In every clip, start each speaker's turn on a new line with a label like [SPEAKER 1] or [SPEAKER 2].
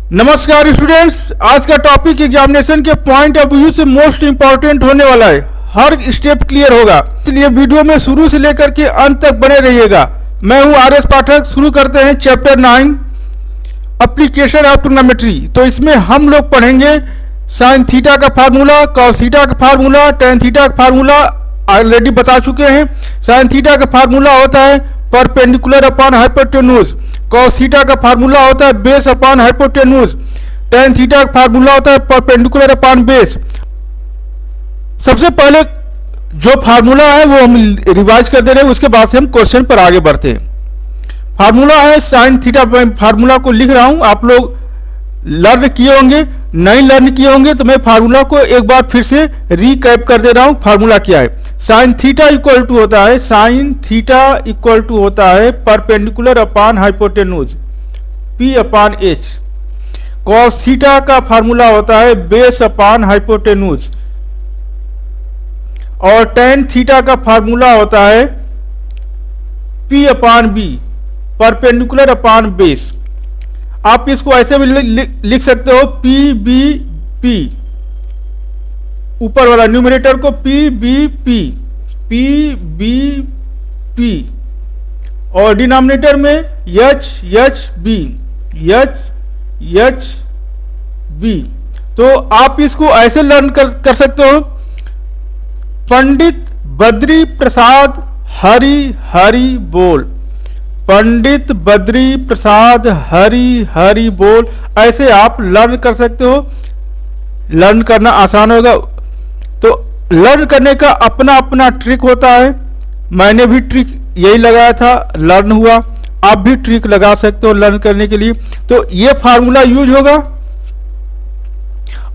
[SPEAKER 1] नमस्कार स्टूडेंट्स, आज का टॉपिक एग्जामिनेशन के पॉइंट ऑफ व्यू से मोस्ट इंपॉर्टेंट होने वाला है। हर स्टेप क्लियर होगा, इसलिए वीडियो में शुरू से लेकर के अंत तक बने रहिएगा। मैं हूं आर एस पाठक। शुरू करते हैं चैप्टर 9 एप्लीकेशन ऑफ ट्रिग्नोमेट्री। तो इसमें हम लोग पढ़ेंगे साइन थीटा का फार्मूला, कॉस थीटा का फार्मूला, टेन थीटा का फार्मूला ऑलरेडी बता चुके हैं। साइन थीटा का फार्मूला होता है perpendicular upon hypotenuse, cos theta का फार्मूला होता है base upon hypotenuse, ten theta का फार्मूला होता है परपेंडिकुलर अपॉन बेस। सबसे पहले जो फार्मूला है वो हम रिवाइज कर दे रहे हैं, उसके बाद से हम क्वेश्चन पर आगे बढ़ते हैं। फार्मूला है साइन थीटा, फार्मूला को लिख रहा हूं, आप लोग लर्न किए होंगे, नहीं लर्न किए होंगे तो मैं फार्मूला को एक बार फिर से रिकैप कर दे रहा हूं। फार्मूला क्या है? साइन थीटा इक्वल टू होता है, साइन थीटा इक्वल टू होता है perpendicular upon hypotenuse P upon H. Cos theta का फार्मूला होता है बेस अपॉन हाइपोटेन्यूज, और टेन थीटा का फार्मूला होता है P upon B, perpendicular upon base. आप इसको ऐसे भी लिख सकते हो पी बी पी, ऊपर वाला न्यूमरेटर को P B P, P B P, और डिनोमिनेटर में H H B, H H B. तो आप इसको ऐसे लर्न कर सकते हो, पंडित बद्री प्रसाद हरि हरि बोल, पंडित बद्री प्रसाद हरि हरि बोल। ऐसे आप लर्न कर सकते हो, लर्न करना आसान होगा। तो लर्न करने का अपना अपना ट्रिक होता है। मैंने भी ट्रिक यही लगाया था, लर्न हुआ। आप भी ट्रिक लगा सकते हो लर्न करने के लिए। तो ये फार्मूला यूज होगा,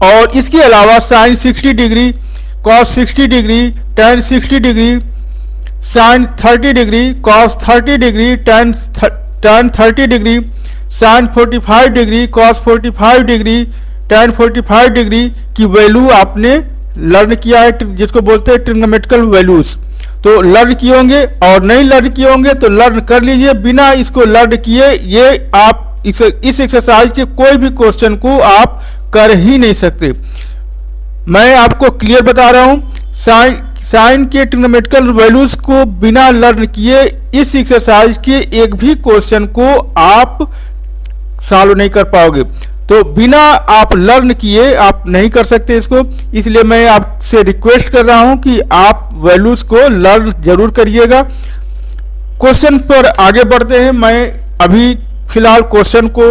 [SPEAKER 1] और इसके अलावा sine 60 degree, cos 60 degree, tan 60 degree, sine 30 degree, cos 30 degree, tan 30 degree, sine 45 degree, cos 45 degree, tan 45 degree की वैल्यू आपने लर्न किया है, जिसको बोलते हैं ट्रिग्नोमेट्रिकल वैल्यूज। तो लर्न किए होंगे, और नहीं लर्न किए होंगे तो लर्न कर लीजिए। बिना इसको लर्न किए ये आप इस एक्सरसाइज के कोई भी क्वेश्चन को आप कर ही नहीं सकते। मैं आपको क्लियर बता रहा हूं, साइन के ट्रिग्नोमेट्रिकल वैल्यूज को बिना लर्न किए इस एक्सरसाइज के एक भी क्वेश्चन को आप सॉल्व नहीं कर पाओगे। तो बिना आप लर्न किए आप नहीं कर सकते इसको। इसलिए मैं आपसे रिक्वेस्ट कर रहा हूं कि आप वैल्यूज को लर्न जरूर करिएगा। क्वेश्चन पर आगे बढ़ते हैं। मैं अभी फिलहाल क्वेश्चन को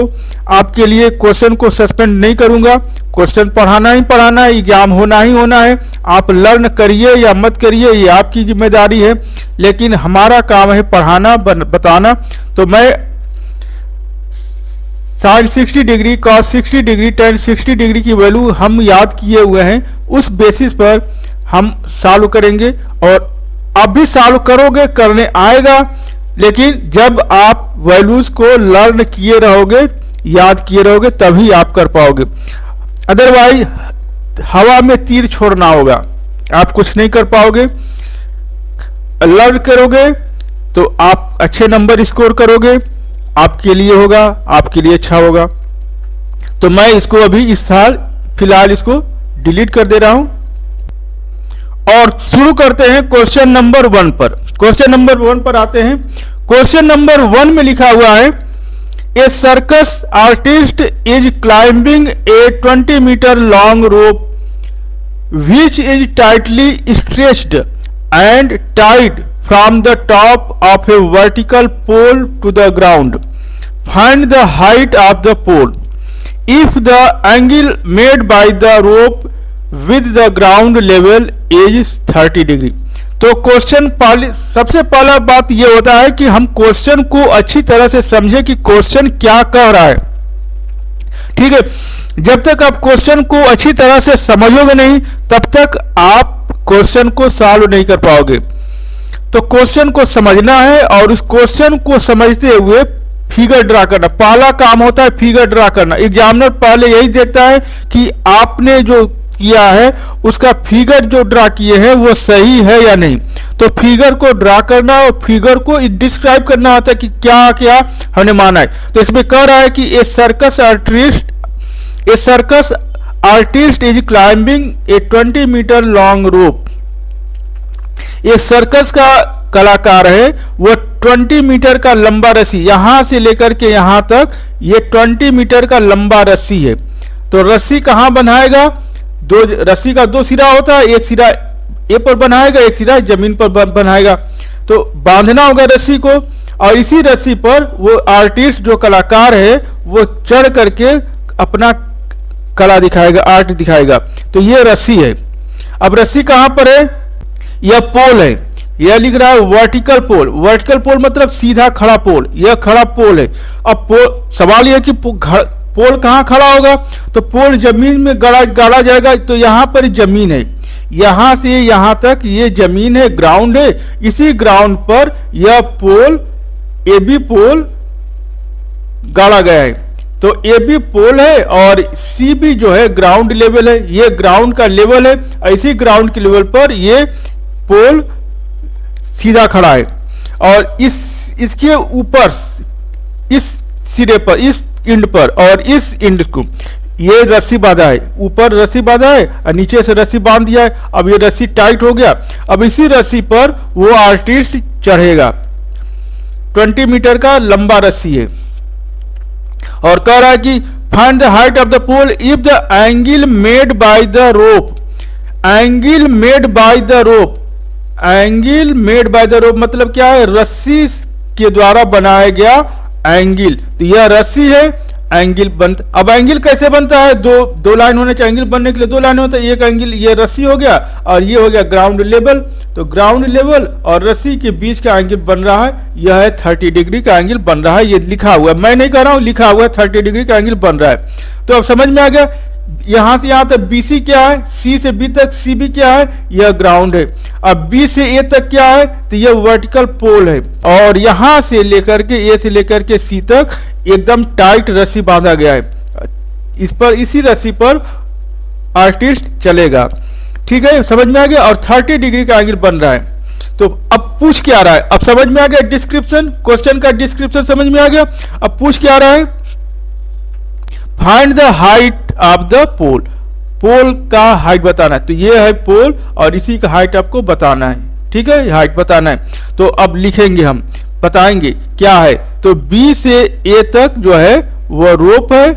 [SPEAKER 1] आपके लिए क्वेश्चन को सस्पेंड नहीं करूंगा। क्वेश्चन पढ़ाना ही पढ़ाना है, एग्जाम होना ही होना है। आप लर्न करिए या मत करिए ये आपकी जिम्मेदारी है, लेकिन हमारा काम है पढ़ाना बताना। तो मैं sine 60 degree, cos 60 degree, tan 60 degree की वैल्यू हम याद किए हुए हैं, उस बेसिस पर हम सॉल्व करेंगे। और आप भी सॉल्व करोगे, करने आएगा, लेकिन जब आप वैल्यूज को लर्न किए रहोगे, याद किए रहोगे, तभी आप कर पाओगे। अदरवाइज हवा में तीर छोड़ना होगा, आप कुछ नहीं कर पाओगे। लर्न करोगे तो आप अच्छे नंबर स्कोर करोगे, आपके लिए होगा, आपके लिए अच्छा होगा। तो मैं इसको अभी इस साल फिलहाल इसको डिलीट कर दे रहा हूं, और शुरू करते हैं क्वेश्चन नंबर 1 पर। क्वेश्चन नंबर 1 पर आते हैं। क्वेश्चन नंबर 1 में लिखा हुआ है, a circus artist is climbing a 20 metre long rope which is tightly stretched and tied from the top of a vertical pole to the ground. Find the height of the pole. If the angle made by the rope with the ground level is 30 degree. तो question सबसे पहला बात ये होता है कि हम question को अच्छी तरह से समझे कि क्वेश्चन क्या कह रहा है। ठीक है, जब तक आप क्वेश्चन को अच्छी तरह से समझोगे नहीं, तब तक आप क्वेश्चन को सॉल्व नहीं कर पाओगे। तो क्वेश्चन को समझना है, और उस क्वेश्चन को समझते हुए फिगर ड्रा करना पहला काम होता है। फिगर ड्रा करना, एग्जामिनर पहले यही देखता है कि आपने जो किया है उसका फिगर जो ड्रा किए हैं वो सही है या नहीं। तो फिगर को ड्रा करना और फिगर को डिस्क्राइब करना होता है कि क्या क्या हमने माना है। तो इसमें कह रहा है कि a circus artist a circus artist is climbing a 20 metre long rope. एक सर्कस का कलाकार है, वो 20 मीटर का लंबा रस्सी, यहां से लेकर के यहां तक ये 20 मीटर का लंबा रस्सी है। तो रस्सी कहां बनाएगा? रस्सी का 2 सिरा होता है, एक सिरा ए पर बनाएगा, एक सिरा जमीन पर बनाएगा। तो बांधना होगा रस्सी को, और इसी रस्सी पर वो आर्टिस्ट जो कलाकार है वो चढ़ करके अपना कला दिखाएगा, आर्ट दिखाएगा। तो ये रस्सी है। अब रस्सी कहां पर है? यह पोल है, यह लिख रहा है वर्टिकल पोल। वर्टिकल पोल मतलब सीधा खड़ा पोल, यह खड़ा पोल है। अब सवाल यह कि पोल कहाँ खड़ा होगा? तो पोल जमीन में गाड़ा जाएगा। तो यहाँ पर जमीन है, यहाँ से यहाँ तक ये जमीन है, ग्राउंड है। इसी ग्राउंड पर यह पोल AB पोल गाड़ा गया है। तो AB पोल है और CB जो है ग्राउंड लेवल है, ये ग्राउंड का लेवल है। इसी ग्राउंड के लेवल पर ये पोल सीधा खड़ा है, और इसके ऊपर इस सिरे पर, इस इंड पर और इस इंड को ये रस्सी बांधा है। ऊपर रस्सी बांधा है और नीचे से रस्सी बांध दिया है। अब ये रस्सी टाइट हो गया। अब इसी रस्सी पर वो आर्टिस्ट चढ़ेगा। 20 मीटर का लंबा रस्सी है, और कह रहा है कि find the height of the pole if the angle made by the rope. Angle made by the rope, angle made by the rope मतलब क्या है? रस्सी के द्वारा बनाया गया एंगल। तो यह रस्सी है, एंगल बनता। अब एंगल कैसे बनता है? दो लाइन होने चाहिए। एंगल बनने के लिए 2 लाइन होता है। एक एंगल ये रस्सी हो गया, और ये हो गया ग्राउंड लेवल। तो ग्राउंड लेवल और रस्सी के बीच का एंगल बन रहा है, यह है 30 डिग्री का एंगल बन रहा है। ये लिखा हुआ है, मैं नहीं कह रहा हूं, लिखा हुआ है 30 डिग्री का एंगल बन रहा है। तो अब समझ में आ गया। यहां से यहां तक BC क्या है, C से B तक CB क्या है, यह ग्राउंड है। अब B से A तक क्या है? तो यह वर्टिकल पोल है, और यहां से लेकर के A से लेकर के C तक एकदम टाइट रस्सी बांधा गया है। इस पर, इसी रस्सी पर आर्टिस्ट चलेगा। ठीक है, समझ में आ गया। और 30 डिग्री का एंगल बन रहा है। तो अब पूछ क्या रहा है? अब समझ में आ गया डिस्क्रिप्शन, क्वेश्चन का डिस्क्रिप्शन समझ में आ गया। अब पूछ क्या रहा है? Find the height of the pole. Pole का हाइट बताना है। तो ये है पोल, और इसी का हाइट आपको बताना है। ठीक है, हाइट बताना है। तो अब लिखेंगे, हम बताएंगे क्या है। तो B से A तक जो है वो रोप है।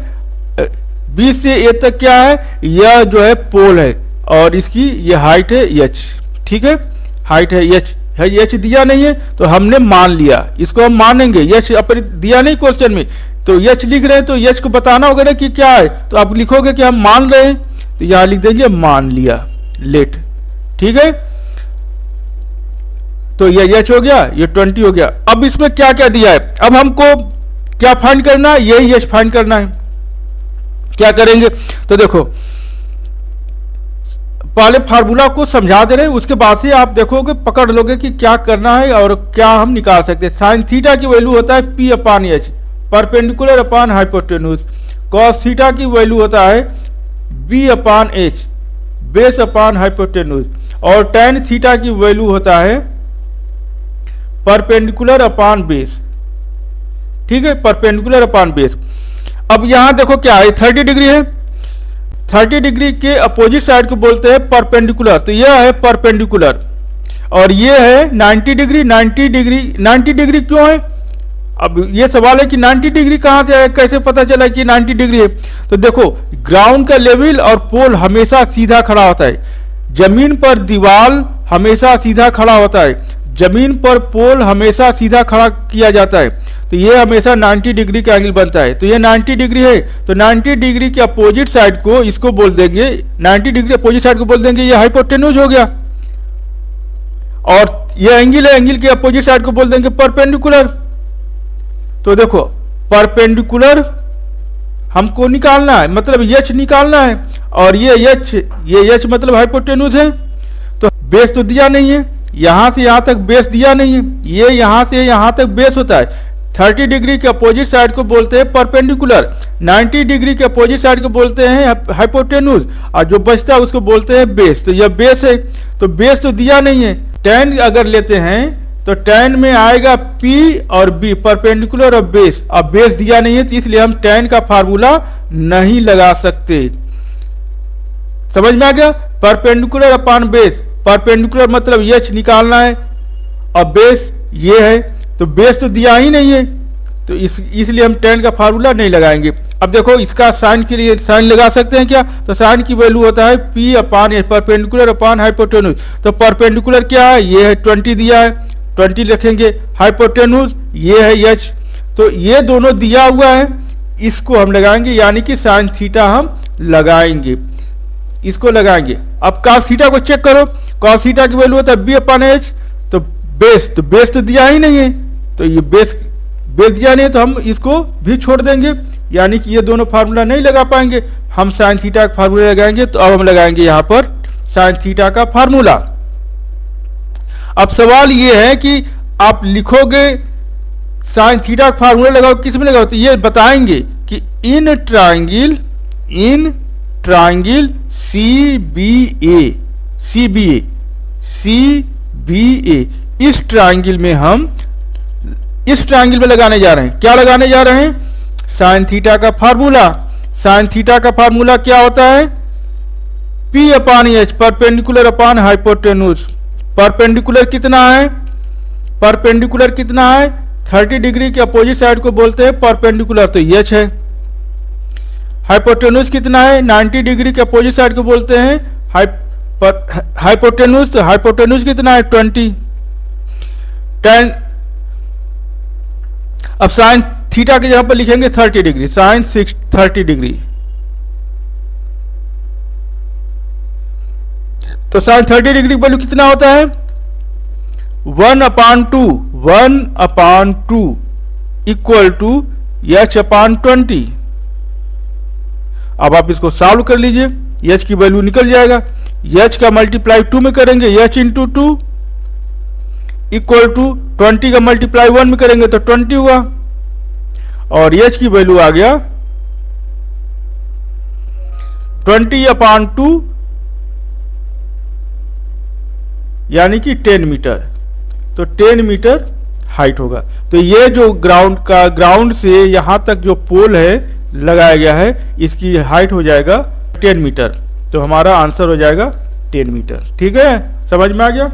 [SPEAKER 1] B से A तक क्या है? यह जो है पोल है, और इसकी ये हाइट है H। ठीक है, हाइट है H है। H दिया नहीं है तो हमने मान लिया, इसको हम मानेंगे। H अपन दिया नहीं क्वेश्चन में, तो H लिख रहे हैं, तो H को बताना होगा ना कि क्या है। तो आप लिखोगे कि हम मान रहे हैं, तो यहां लिख देंगे मान लिया, लेट। ठीक है, तो ये H हो गया, ये 20 हो गया। अब इसमें क्या क्या दिया है? अब हमको क्या फाइंड करना है? यही H फाइंड करना है। क्या करेंगे? तो देखो, पहले फार्मूला को समझा दे रहे हैं, उसके बाद से आप देखोगे, पकड़ लोगे कि क्या करना है और क्या हम निकाल सकते हैं। साइन थीटा की वैल्यू होता है P/H, perpendicular upon hypotenuse. Cos theta की वैल्यू होता है B/H, बेस अपॉन हाइपोटेन्यूज। और टेन थीटा की वैल्यू होता है परपेंडिकुलर अपॉन बेस। ठीक है, परपेंडिकुलर अपॉन बेस। अब यहां देखो क्या है, 30 डिग्री है। 30 डिग्री के अपोजिट साइड को बोलते हैं परपेंडिकुलर। तो यह है परपेंडिकुलर, और ये है 90 डिग्री। 90 डिग्री क्यों है? अब ये सवाल है कि 90 डिग्री कहां से आया, कैसे पता चला कि 90 डिग्री है? तो देखो, ग्राउंड का लेवल और पोल हमेशा सीधा खड़ा होता है। जमीन पर दीवार हमेशा सीधा खड़ा होता है, जमीन पर पोल हमेशा सीधा खड़ा किया जाता है। तो ये हमेशा 90 डिग्री का एंगल बनता है। तो ये 90 डिग्री है, तो 90 डिग्री के अपोजिट साइड को इसको बोल देंगे, 90 डिग्री अपोजिट साइड को बोल देंगे ये हाइपोटेन्यूज हो गया। और ये एंगल है, एंगल के अपोजिट साइड को बोल देंगे परपेंडिकुलर। तो देखो, परपेंडिकुलर हमको निकालना है, मतलब H निकालना है, और ये H मतलब हाइपोटेन्यूज है। तो बेस तो दिया नहीं है, यहां से यहां तक बेस दिया नहीं है, ये यहां से यहां तक बेस होता है। 30 डिग्री के अपोजिट साइड को बोलते हैं परपेंडिकुलर, 90 डिग्री के अपोजिट साइड को बोलते हैं हाइपोटेन्यूज, और जो बचता है उसको बोलते हैं बेस। तो यह बेस है, तो बेस तो दिया नहीं है। tan अगर लेते हैं तो tan में आएगा P और B, परपेंडिकुलर और बेस। अब बेस दिया नहीं है तो इसलिए हम tan का फार्मूला नहीं लगा सकते। समझ में आ गया? परपेंडिकुलर अपान बेस, परपेंडिकुलर मतलब h निकालना है और बेस ये है, तो बेस तो दिया ही नहीं है, तो इसलिए हम tan का फार्मूला नहीं लगाएंगे। अब देखो इसका साइन के लिए साइन लगा सकते हैं क्या? तो साइन की वैल्यू होता है P अपान h, परपेंडिकुलर अपान हाइपोटेन्यूज। तो परपेंडिकुलर क्या है? ये है 20 दिया है, 20 रखेंगे। हाइपोटेन्यूज ये है h, तो ये दोनों दिया हुआ है, इसको हम लगाएंगे, यानी कि साइन थीटा हम लगाएंगे, इसको लगाएंगे। अब cos थीटा को चेक करो, cos थीटा की वैल्यू होता है B अपान h, तो बेस तो दिया ही नहीं है, तो ये बेस दिया नहीं है तो हम इसको भी छोड़ देंगे, यानी कि ये दोनों फार्मूला नहीं लगा पाएंगे। हम साइन थीटा का फार्मूला लगाएंगे, तो अब हम लगाएंगे यहाँ पर साइन थीटा का फार्मूला। अब सवाल ये है कि आप लिखोगे साइन थीटा का फार्मूला लगाओ, किस में लगाओ? तो ये बताएंगे कि इन ट्राइंगल CBA, इस ट्राइंगल में हम इस ट्राइंगल में लगाने जा रहे हैं। क्या लगाने जा रहे हैं? साइन थीटा का फार्मूला। साइन थीटा का फार्मूला क्या होता है? P अपान h, परपेंडिकुलर अपान हाइपोटेन्यूज। परपेंडिकुलर कितना है? परपेंडिकुलर कितना है? 30 डिग्री के अपोजिट साइड को बोलते हैं परपेंडिकुलर, तो h है। हाइपोटेन्यूज कितना है? 90 डिग्री के अपोजिट साइड को बोलते हैं हाइपोटेन्यूज, तो हाइपोटेन्यूज कितना है? 20। tan, अब साइन थीटा के जगह पर लिखेंगे 30 डिग्री, साइन 30 डिग्री, तो साइन 30 डिग्री की वैल्यू कितना होता है? 1/2 इक्वल टू h अपान 20। अब आप इसको सॉल्व कर लीजिए, h की वैल्यू निकल जाएगा, h का मल्टीप्लाई 2 में करेंगे, h इंटू 2 इक्वल टू 20 का मल्टीप्लाई 1 में करेंगे तो 20 हुआ, और h की वैल्यू आ गया 20/2, यानी कि 10 मीटर। तो 10 मीटर हाइट होगा। तो ये जो ग्राउंड से यहां तक जो पोल है लगाया गया है, इसकी हाइट हो जाएगा 10 मीटर। तो हमारा आंसर हो जाएगा 10 मीटर। ठीक है, समझ में आ गया?